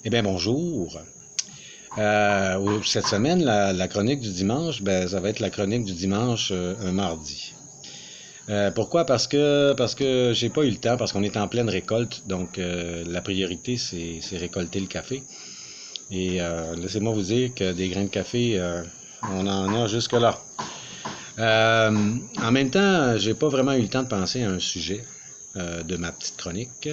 Eh bien, bonjour. Cette semaine, la chronique du dimanche, ça va être la chronique du dimanche un mardi. Pourquoi? Parce que j'ai pas eu le temps, parce qu'on est en pleine récolte, donc la priorité, c'est récolter le café. Et laissez-moi vous dire que des grains de café, on en a jusque-là. En même temps, j'ai pas vraiment eu le temps de penser à un sujet de ma petite chronique.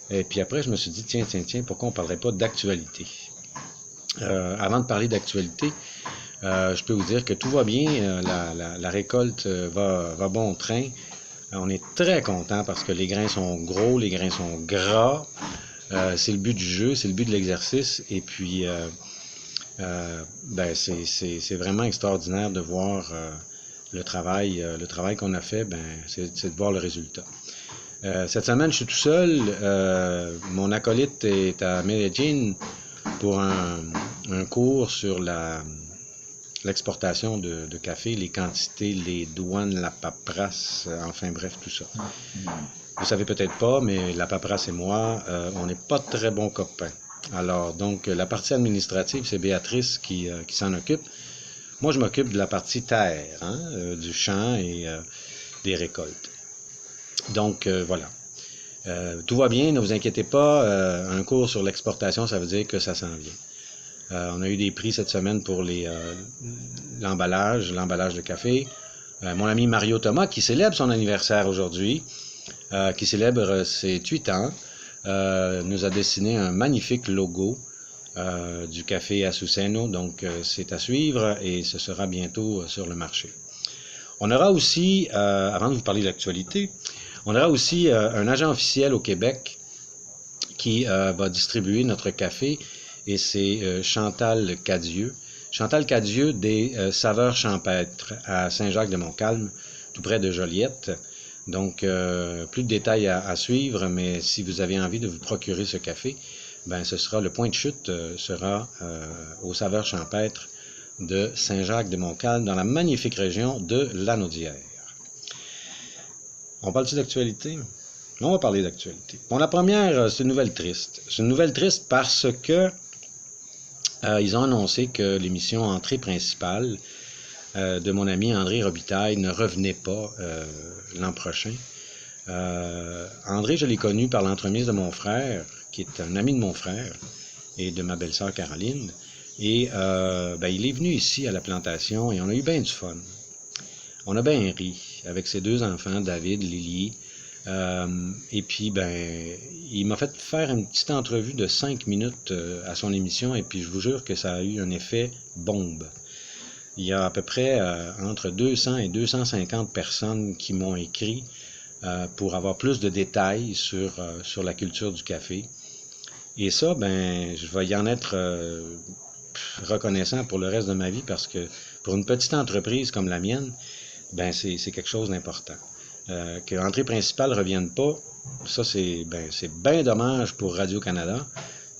Et puis après, je me suis dit, tiens, pourquoi on ne parlerait pas d'actualité? Avant de parler d'actualité, je peux vous dire que tout va bien, la récolte va bon train. On est très content parce que les grains sont gros, les grains sont gras. C'est le but du jeu, c'est le but de l'exercice. Et puis, c'est vraiment extraordinaire de voir le travail qu'on a fait, c'est de voir le résultat. Cette semaine, je suis tout seul. Mon acolyte est à Medellín pour un cours sur l'exportation de café, les quantités, les douanes, la paperasse, enfin bref, tout ça. Vous savez peut-être pas, mais la paperasse et moi, on n'est pas de très bons copains. Alors, donc, la partie administrative, c'est Béatrice qui s'en occupe. Moi, je m'occupe de la partie terre, du champ et des récoltes. Donc, voilà. Tout va bien, ne vous inquiétez pas. Un cours sur l'exportation, ça veut dire que ça s'en vient. On a eu des prix cette semaine pour l'emballage de café. Mon ami Mario Thomas, qui célèbre son anniversaire aujourd'hui, qui célèbre ses 8 ans, nous a dessiné un magnifique logo du café Azuceno. Donc, c'est à suivre et ce sera bientôt sur le marché. On aura aussi, avant de vous parler de l'actualité, on aura aussi un agent officiel au Québec qui va distribuer notre café et c'est Chantal Cadieux. Chantal Cadieux des Saveurs Champêtres à Saint-Jacques-de-Montcalm, tout près de Joliette. Donc, plus de détails à suivre, mais si vous avez envie de vous procurer ce café, ce sera le point de chute sera aux Saveurs Champêtres de Saint-Jacques-de-Montcalm dans la magnifique région de Lanaudière. On parle-tu d'actualité? On va parler d'actualité. Bon, la première, c'est une nouvelle triste. C'est une nouvelle triste parce que ils ont annoncé que l'émission Entrée principale de mon ami André Robitaille ne revenait pas l'an prochain. André, je l'ai connu par l'entremise de mon frère, qui est un ami de mon frère et de ma belle-sœur Caroline. Et il est venu ici à la plantation et on a eu bien du fun. On a bien ri avec ses 2 enfants, David, Lily. Et puis, il m'a fait faire une petite entrevue de 5 minutes à son émission et puis je vous jure que ça a eu un effet bombe. Il y a à peu près entre 200 et 250 personnes qui m'ont écrit pour avoir plus de détails sur la culture du café. Et ça, je vais y en être reconnaissant pour le reste de ma vie parce que pour une petite entreprise comme la mienne, c'est quelque chose d'important. Que l'entrée principale ne revienne pas, ça c'est bien dommage pour Radio-Canada.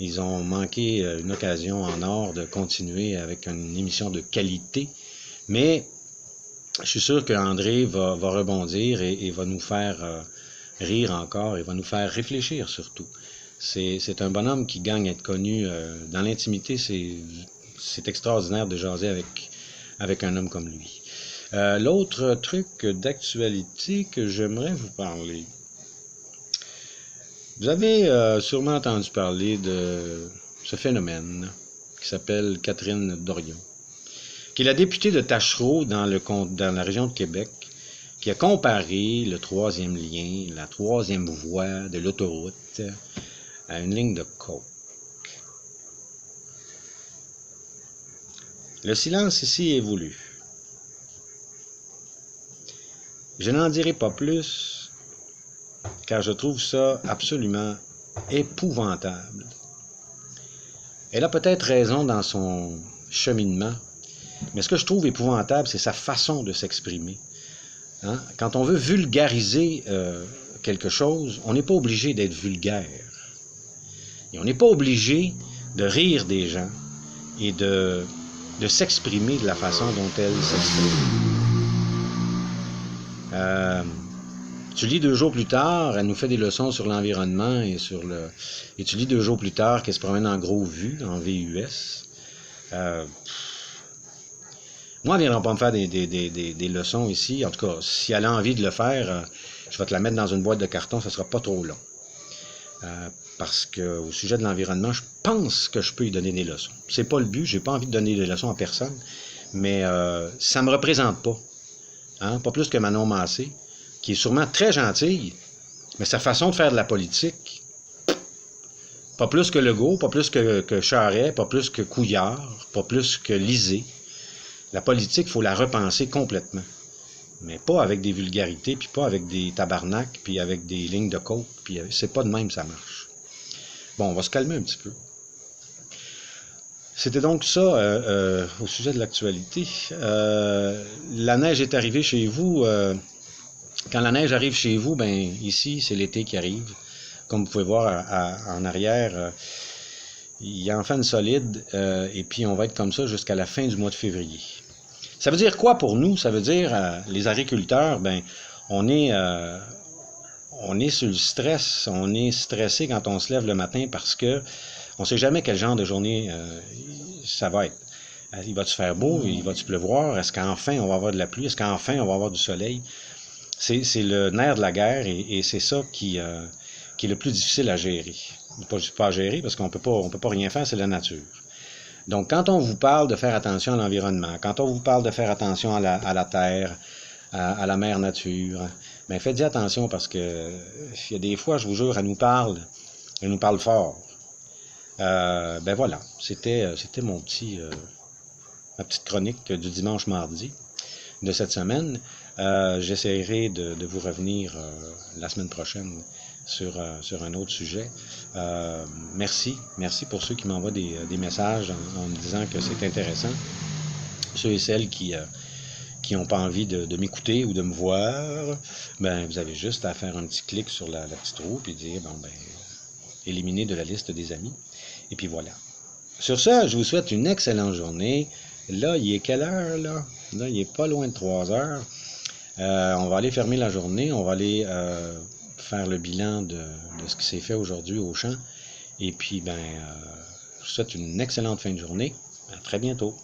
Ils ont manqué une occasion en or de continuer avec une émission de qualité. Mais je suis sûr qu'André va rebondir et va nous faire rire encore et va nous faire réfléchir surtout. C'est un bonhomme qui gagne à être connu dans l'intimité. C'est extraordinaire de jaser avec un homme comme lui. L'autre truc d'actualité que j'aimerais vous parler. Vous avez sûrement entendu parler de ce phénomène qui s'appelle Catherine Dorion, qui est la députée de Tachereau dans la région de Québec, qui a comparé le 3e lien, la 3e voie de l'autoroute à une ligne de coke. Le silence ici est voulu. Je n'en dirai pas plus, car je trouve ça absolument épouvantable. Elle a peut-être raison dans son cheminement, mais ce que je trouve épouvantable, c'est sa façon de s'exprimer. Quand on veut vulgariser quelque chose, on n'est pas obligé d'être vulgaire. Et on n'est pas obligé de rire des gens et de s'exprimer de la façon dont elle s'exprime. Tu lis 2 jours plus tard, elle nous fait des leçons sur l'environnement et tu lis 2 jours plus tard qu'elle se promène en gros vue, en VUS. Moi, elle ne viendra pas me faire des leçons ici. En tout cas, si elle a envie de le faire, je vais te la mettre dans une boîte de carton, ça ne sera pas trop long. Parce qu'au sujet de l'environnement, je pense que je peux y donner des leçons. C'est pas le but, j'ai pas envie de donner des leçons à personne, mais ça me représente pas. Hein? Pas plus que Manon Massé, qui est sûrement très gentille, mais sa façon de faire de la politique, pas plus que Legault, pas plus que Charest, pas plus que Couillard, pas plus que Lisée. La politique, il faut la repenser complètement. Mais pas avec des vulgarités, puis pas avec des tabarnaks, puis avec des lignes de côte, puis c'est pas de même ça marche. Bon, on va se calmer un petit peu. C'était donc ça au sujet de l'actualité. La neige est arrivée chez vous. Quand la neige arrive chez vous, ben ici, c'est l'été qui arrive. Comme vous pouvez voir en arrière, il y a enfin une solide, et puis on va être comme ça jusqu'à la fin du mois de février. Ça veut dire quoi pour nous? Ça veut dire, les agriculteurs, ben, on est sur le stress, on est stressé quand on se lève le matin parce que on ne sait jamais quel genre de journée ça va être. Il va-tu faire beau? Il va-tu pleuvoir? Est-ce qu'enfin on va avoir de la pluie? Est-ce qu'enfin on va avoir du soleil? C'est le nerf de la guerre et c'est ça qui est le plus difficile à gérer. Pas à gérer parce qu'on peut pas rien faire, c'est la nature. Donc, quand on vous parle de faire attention à l'environnement, quand on vous parle de faire attention à la terre, à la mère nature, bien, faites-y attention parce que il y a des fois, je vous jure, elle nous parle fort. Ben voilà, c'était ma petite chronique du dimanche-mardi de cette semaine. J'essaierai de vous revenir la semaine prochaine sur un autre sujet. Merci pour ceux qui m'envoient des messages en me disant que c'est intéressant. Ceux et celles qui n'ont pas envie de m'écouter ou de me voir, ben vous avez juste à faire un petit clic sur la petite roue et dire bon ben éliminer de la liste des amis. Et puis voilà. Sur ça, je vous souhaite une excellente journée. Là, il est quelle heure là? Là, il est pas loin de 3 heures. On va aller fermer la journée. On va aller faire le bilan de ce qui s'est fait aujourd'hui au champ. Et puis, ben, je vous souhaite une excellente fin de journée. À très bientôt.